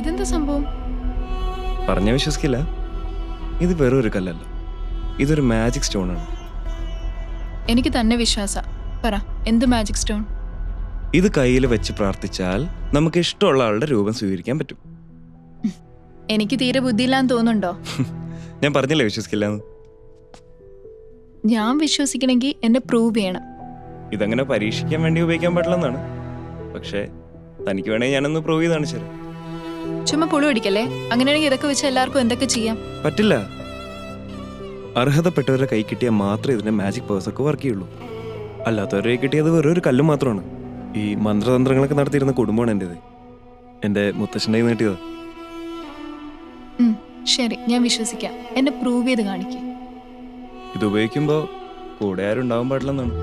ഇതെന്താ സംഭവം? പറഞ്ഞ വിശ്വസിക്കില്ല. ഇത് വെറും ഒരു കല്ലല്ല, ഇതൊരു മാജിക് സ്റ്റോൺ ആണ്. എനിക്ക് തന്നെ വിശ്വാസ. പറ, എന്ത് മാജിക് സ്റ്റോൺ? ഇത് കയ്യിൽ വെച്ച് പ്രാർത്ഥിച്ചാൽ നമുക്ക് ഇഷ്ടമുള്ള ആളുടെ രൂപം സ്വീകരിക്കാൻ പറ്റും. എനിക്ക് തീരെ ബുദ്ധിയില്ലാന്ന് തോന്നുന്നുണ്ടോ? ഞാൻ പറഞ്ഞില്ലേ വിശ്വസിക്കില്ല. ഞാൻ വിശ്വസിക്കണമെങ്കിൽ എന്നെ പ്രൂവ് ചെയ്യണം. ഇതങ്ങനെ പരീക്ഷിക്കാൻ വേണ്ടി ഉപയോഗിക്കാൻ പാടില്ലെന്നാണ്. പക്ഷേ തനിക്ക് വേണേ ഞാനൊന്ന് പ്രൂവ് ചെയ്താണ്. ശരി, ചുമ്മാ പുളു അടിക്കല്ലേ. അങ്ങനെയാണെങ്കിൽ ഇതൊക്കെ വെച്ച് എല്ലാവർക്കും എന്തൊക്കെ ചെയ്യാം? പറ്റില്ല. അർഹതപ്പെട്ടവരെ കൈ കിട്ടിയാൽ മാത്രമേ ഇതിന്റെ മാജിക് പവേഴ്സ് ഒക്കെ വർക്ക് ചെയ്യുള്ളൂ. അല്ലാത്തവരെ കൈ കിട്ടിയത് വെറും ഒരു കല്ല് മാത്രമാണ്. ഈ മന്ത്രതന്ത്രങ്ങളൊക്കെ നടത്തിയിരുന്ന കുടുംബമാണ് എൻ്റെത്. എൻ്റെ മുത്തശ്ശൻ്റെ കയ്യിൽ നീട്ടിയത്. ശരി, ഞാൻ വിശ്വസിക്കാം. എന്നെ പ്രൂവ് ചെയ്ത് കാണിക്കും. ഇത് ഉപയോഗിക്കുമ്പോൾ കൂടെ ആരും ഉണ്ടാവാൻ പാടില്ലെന്നാണ്.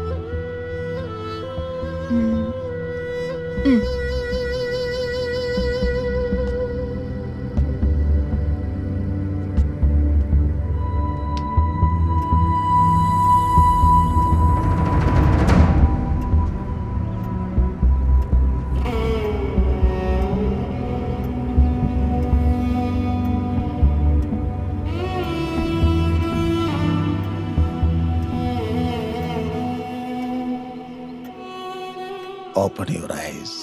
Open your eyes.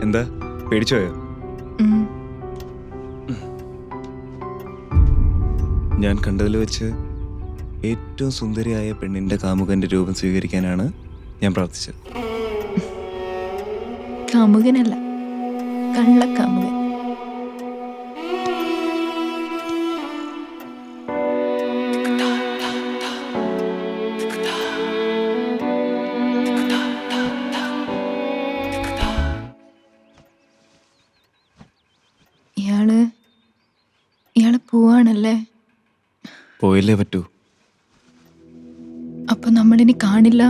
എന്താ പേടിച്ചോയോ? ഞാൻ കണ്ടതിൽ വെച്ച് ഏറ്റവും സുന്ദരിയായ പെണ്ണിന്റെ കാമുകന്റെ രൂപം സ്വീകരിക്കാനാണ് ഞാൻ പ്രാർത്ഥിച്ചത്. കാമുകനല്ല, കള്ളക്കാമുകൻ. ഇയാള് പോവാണല്ലേ? പോയില്ലേ പറ്റൂ. അപ്പൊ നമ്മളിനി കാണില്ല?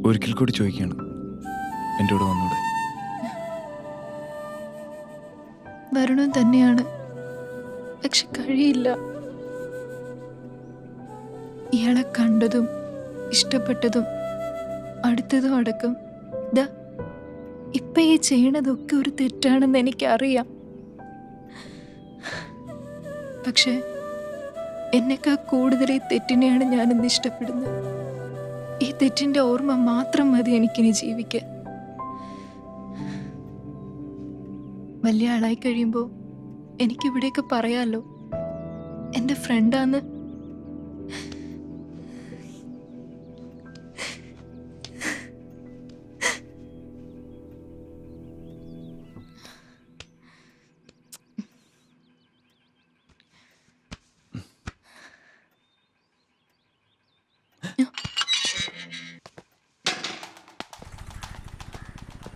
ഒരിക്കൽ കൂടി ചോദിക്കുകയാണ്, എൻ്റെ കൂടെ വന്നൂടെ? വരണം തന്നെയാണ്, പക്ഷെ കഴിയില്ല. ഇയാളെ കണ്ടതും ഇഷ്ടപ്പെട്ടതും അടുത്തതും അടക്കം ഇപ്പൊ ഈ ചെയ്യണതൊക്കെ ഒരു തെറ്റാണെന്ന് എനിക്കറിയാം. പക്ഷെ എന്നെക്കാൾ കൂടുതൽ ഈ തെറ്റിനെയാണ് ഞാനിന്ന് ഇഷ്ടപ്പെടുന്നത്. ഈ തെറ്റിന്റെ ഓർമ്മ മാത്രം മതി എനിക്കിനി ജീവിക്കാൻ. വലിയ ആളായി കഴിയുമ്പോ എനിക്കിവിടെയൊക്കെ പറയാലോ എന്റെ ഫ്രണ്ടാന്ന്.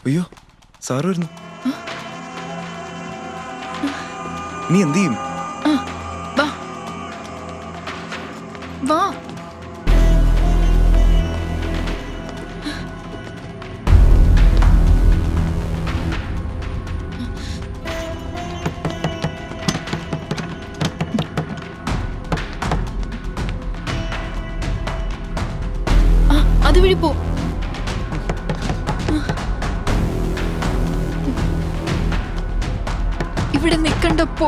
അയ്യോ, സാറ് വരുന്നു. നീ എന്ത് ചെയ്യും? വാ വാ. അതുവഴി പോ. ഇവിടെ നിൽക്കണ്ട, പോ.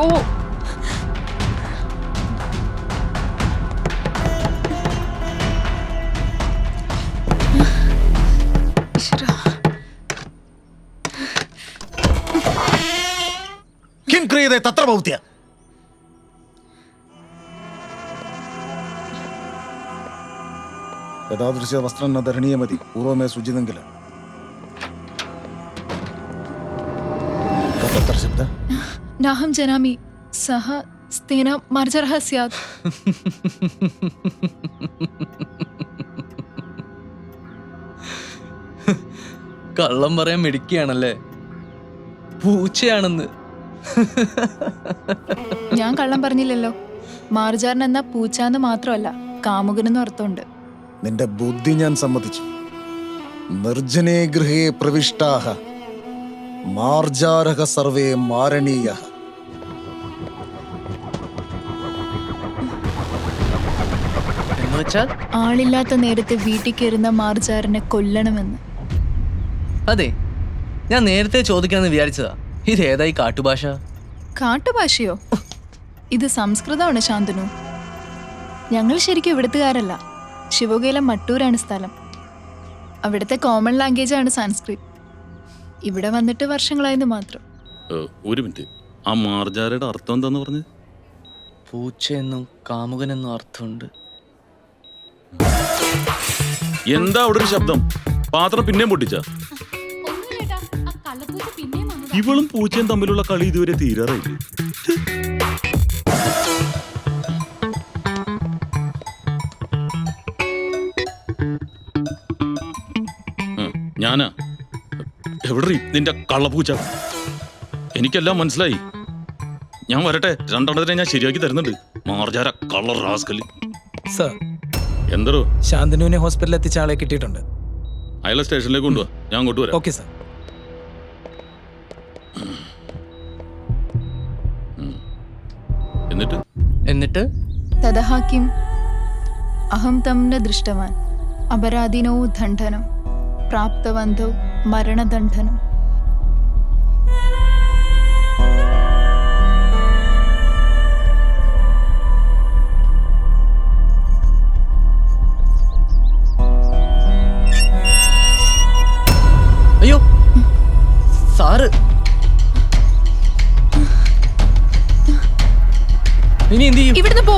किं क्रियते तत्र भवत्या? एतादृश वस्त्रं न धरणीयमति, पूर्वमेव सूचितं किल? तत्र शब्दः नाहं जानामि, सः स्तेन मार्जरः स्यात्. കള്ളം പറയാൻ മിടിക്കുകയാണല്ലേ? പൂച്ചയാണെന്ന്. ഞാൻ കള്ളം പറഞ്ഞില്ലല്ലോ. മാർജാരൻ എന്ന പൂച്ചാന്ന് മാത്രമല്ല, കാമുകനെന്നും അർത്ഥമുണ്ട്. നിന്റെ ബുദ്ധി ഞാൻ സമ്മതിച്ചു. നിർജ്ജനേ ഗൃഹേ പ്രവിഷ്ടാഹ മാർജാരഹ സർവേ മാരണീയഃ. എന്ന് വെച്ചാൽ? ആളില്ലാത്ത നേരത്തെ വീട്ടിൽ കയറുന്ന മാർജാറിനെ കൊല്ലണമെന്ന്. അതെ, ഞാൻ നേരത്തെ ചോദിക്കാമെന്ന് വിചാരിച്ചതാ. ഇത് ഏതായി കാട്ടുഭാഷ? കാട്ടുഭാഷയോ? ഇത് സംസ്കൃതമാണ് ശാന്തനു. ഞങ്ങൾ ശരിക്കും ഇവിടുത്തുകാരല്ല. ശിവകേലം മട്ടൂരാണ് സ്ഥലം. അവിടുത്തെ കോമൺ ലാംഗ്വേജാണ് സാൻസ്ക്രിറ്റ്. ഇവിടെ വന്നിട്ട് വർഷങ്ങളായെന്ന് മാത്രം. ഒരു മിനിറ്റ്, ആ മാർജാരയുടെ അർത്ഥം എന്താന്ന് പറഞ്ഞത്? പൂച്ചയെന്നും കാമുകനെന്നും അർത്ഥമുണ്ട്. എന്താ അവിടെ ഒരു ശബ്ദം? പാത്രം പിന്നെയും പൊട്ടിച്ച? ഇവളും പൂച്ചയും തമ്മിലുള്ള കളി ഇതുവരെ തീരാറായില്ലേ? ഞാനാ? എവിടെ നിന്റെ കള്ളപ്പൂച്ച? എനിക്കെല്ലാം മനസ്സിലായി. ഞാൻ വരട്ടെ, രണ്ടെണ്ണത്തിനെ ഞാൻ ശരിയാക്കി തരുന്നുണ്ട്. മാർജാര കള്ളർ റാസ്കല്. സർ, എന്തോ ശാന്തനുവിനെ ഹോസ്പിറ്റലിൽ എത്തിച്ച ആളെ കിട്ടിയിട്ടുണ്ട്. അയാളെ സ്റ്റേഷനിലേക്ക് കൊണ്ടുപോവാ, ഞാൻ അങ്ങോട്ട് വരാം. Okay sir. എന്നിട്ട് തദഹാക്കിം അഹം തം ന ദൃഷ്ടവാൻ അപരാധിനോ ദണ്ഡനം പ്രാപ്തവന്തോ മരണദണ്ഡനം. അയ്യോ സാറ്, ഇനി എന്ത് ചെയ്യും? ഇവിടുന്ന് പോ.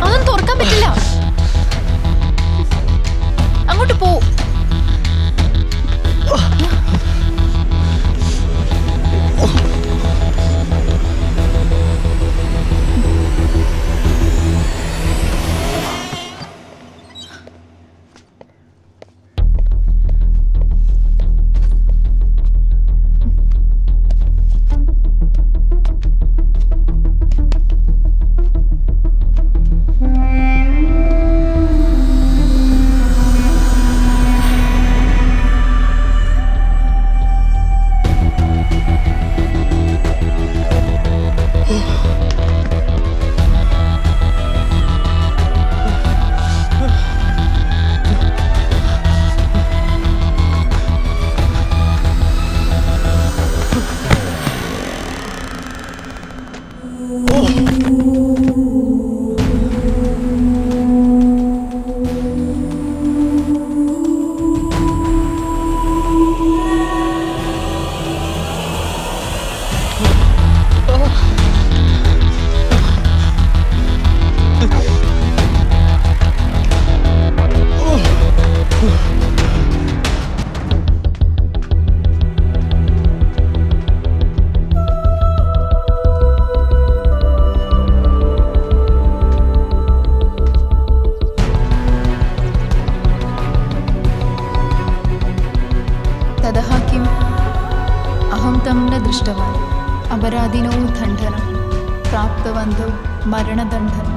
അതൊന്നും തുറക്കാൻ പറ്റില്ല. അങ്ങോട്ട് പോ. തദഹാക്കിം അഹം തം ന ദൃഷ്ടവാൻ അപരാധിനോ ദണ്ഡനം പ്രാപ്തവന്തോ മരണദണ്ഡനം.